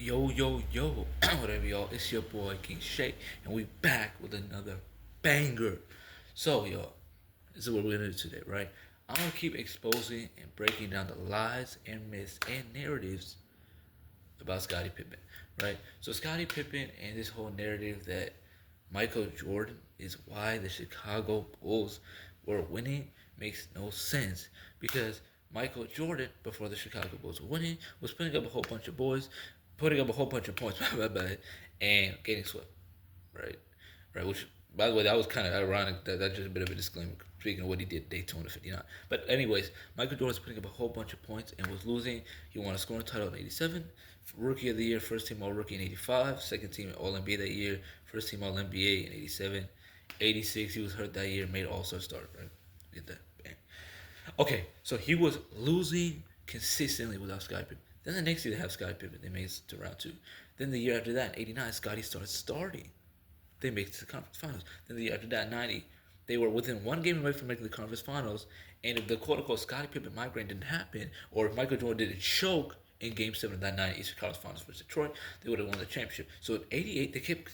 Yo, yo, yo, whatever, y'all. It's your boy King Shay, and we back with another banger. So, y'all, this is what we're gonna do today, right? I'm gonna keep exposing and breaking down the lies and myths and narratives about Scottie Pippen, right? So, Scottie Pippen and this whole narrative that Michael Jordan is why the Chicago Bulls were winning makes no sense because Michael Jordan, before the Chicago Bulls were winning, was putting up a whole bunch of boys, putting up a whole bunch of points, and getting swept, right? Right, which, by the way, that was kind of ironic. That's just a bit of a disclaimer. Speaking of what he did at Daytona 59. But anyways, Michael Jordan was putting up a whole bunch of points and was losing. He won a scoring title in 87, Rookie of the Year, first team All Rookie in 85, second team All NBA that year, first team All NBA in 87. 86, he was hurt that year, made All Star start, right? Did that. Bang. Okay, so he was losing consistently without Scottie Pippen. Then the next year they have Scottie Pippen. They made it to round two. Then the year after that, in 89, Scottie started starting. They make it to the conference finals. Then the year after that, 90, they were within one game away from making the conference finals. And if the quote unquote Scottie Pippen migraine didn't happen, or if Michael Jordan didn't choke in Game 7 of that 90 Eastern Conference Finals versus Detroit, they would have won the championship. So in 88, they kept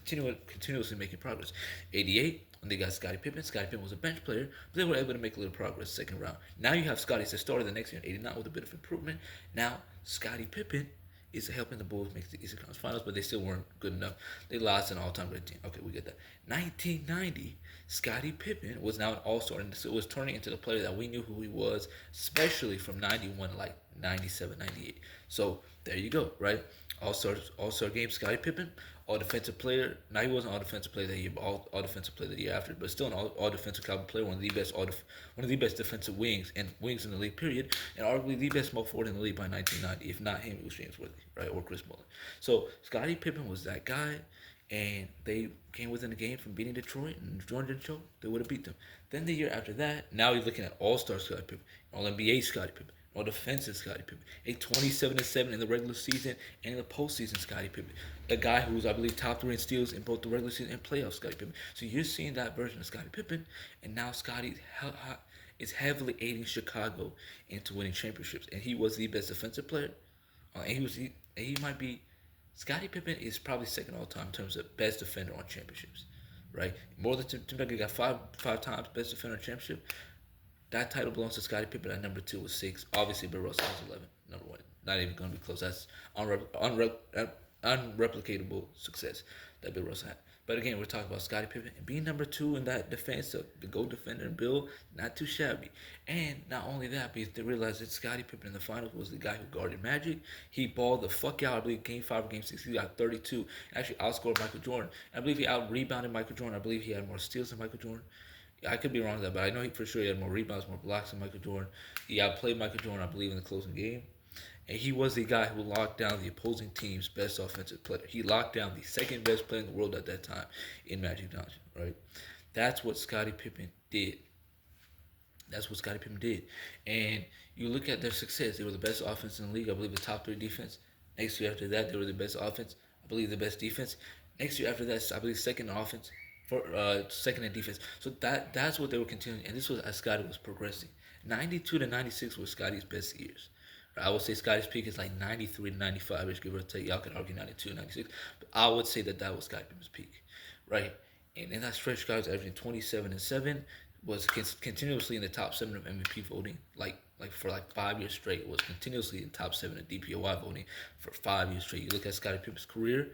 continuously making progress. 88, when they got Scottie Pippen, Scottie Pippen was a bench player, but they were able to make a little progress second round. Now you have Scottie as the starter the next year in 89 with a bit of improvement. Now Scottie Pippen is helping the Bulls make the Eastern Conference Finals, but they still weren't good enough. They lost an all-time great team. Okay, we get that. 1990, Scottie Pippen was now an all-star, and so it was turning into the player that we knew who he was, especially from 91 to like 97, 98. So there you go, right? All-star game, Scottie Pippen, all defensive player. Now he wasn't all defensive player that year, but all defensive player the year after, but still an all defensive caliber player, one of the best one of the best defensive wings in the league, period, and arguably the best small forward in the league by 1990. If not him, it was James Worthy, right, or Chris Mullin. So Scottie Pippen was that guy, and they came within the game from beating Detroit, and if Jordan didn't show, they would have beat them. Then the year after that, now you're looking at All-Star Scottie Pippen, All NBA Scottie Pippen, All Defensive Scottie Pippen, a 27-7 in the regular season and in the postseason Scottie Pippen, a guy who's I believe top three in steals in both the regular season and playoffs Scottie Pippen. So you're seeing that version of Scottie Pippen, and now Scottie is heavily aiding Chicago into winning championships, and he was the best defensive player, he might be. Scottie Pippen is probably second all time in terms of best defender on championships, right? More than Tim Duncan got five times best defender on championship. That title belongs to Scottie Pippen. At number two was six. Obviously, Bill Russell was 11. Number one, not even going to be close. That's unreplicatable success that Bill Russell had. But again, we're talking about Scottie Pippen and being number two in that defense, the goal defender and Bill, not too shabby. And not only that, because they realized that Scottie Pippen in the finals was the guy who guarded Magic. He balled the fuck out. I believe Game 5 or Game 6, he got 32. Actually outscored Michael Jordan. I believe he out rebounded Michael Jordan. I believe he had more steals than Michael Jordan. I could be wrong with that, but I know for sure he had more rebounds, more blocks than Michael Jordan. He outplayed Michael Jordan, I believe, in the closing game. And he was the guy who locked down the opposing team's best offensive player. He locked down the second best player in the world at that time in Magic Johnson, right? That's what Scottie Pippen did. That's what Scottie Pippen did. And you look at their success. They were the best offense in the league. I believe the top three defense. Next year after that, they were the best offense. I believe the best defense. Next year after that, I believe second in offense, for second in defense. So that's what they were continuing. And this was as Scottie was progressing. 92 to 96 were Scottie's best years. I would say Scottie's peak is like 93 to 95, which give or take. Y'all could argue 92, 96. But I would say that was Scottie Pippen's peak, right? And in that stretch, Scottie was averaging 27 and 7, was continuously in the top 7 of MVP voting, like for like 5 years straight, was continuously in top 7 of DPOY voting for 5 years straight. You look at Scottie Pippen's career,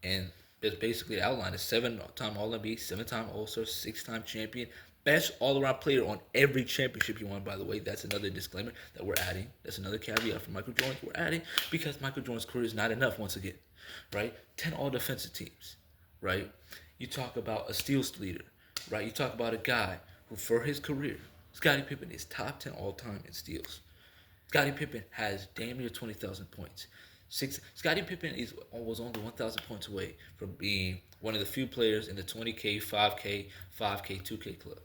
and it's basically outlined as 7-time All NBA, 7-time All Star, 6-time champion, best all around player on every championship he won, by the way. That's another disclaimer that we're adding. That's another caveat for Michael Jordan. We're adding because Michael Jordan's career is not enough once again, right? 10 all defensive teams, right? You talk about a steals leader, right? You talk about a guy who, for his career, Scottie Pippen is top 10 all time in steals. Scottie Pippen has damn near 20,000 points. Scottie Pippen was only 1,000 points away from being one of the few players in the 20K, 5K, 5K, 2K club.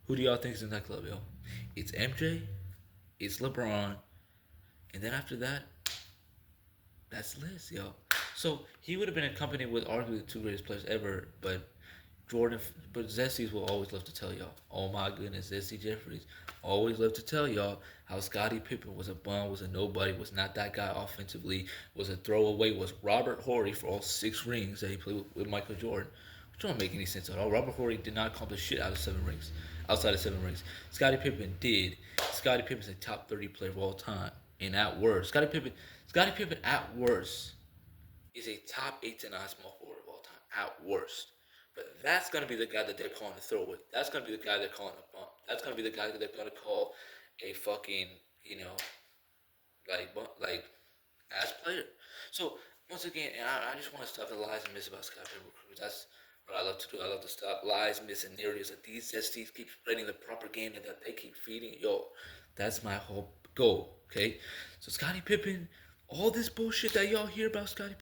Who do y'all think is in that club, yo? It's MJ, it's LeBron, and then after that, that's Liz, yo. So he would have been accompanied with arguably the two greatest players ever, but Jordan, but Zesties will always love to tell y'all. Oh my goodness, Zesty Jeffries always love to tell y'all how Scottie Pippen was a bum, was a nobody, was not that guy offensively, was a throwaway, was Robert Horry for all 6 rings that he played with Michael Jordan. Which don't make any sense at all. Robert Horry did not accomplish shit out of 7 rings, outside of 7 rings. Scottie Pippen did. Scottie Pippen's a top 30 player of all time, and at worst, Scottie Pippen at worst is a top 8 to 9 small forward of all time at worst. But that's gonna be the guy that they're calling a throwaway. That's gonna be the guy they're calling a bump. That's gonna be the guy that they're gonna call a fucking like ass player. So once again, and I just want to stop the lies and myths about Scott Pepper Cruz. That's what I love to do. I love to stop lies, myths, and narratives that these STs keep spreading the proper game and that they keep feeding. Yo, that's my whole goal. Okay, so Scottie Pippen, all this bullshit that y'all hear about Scottie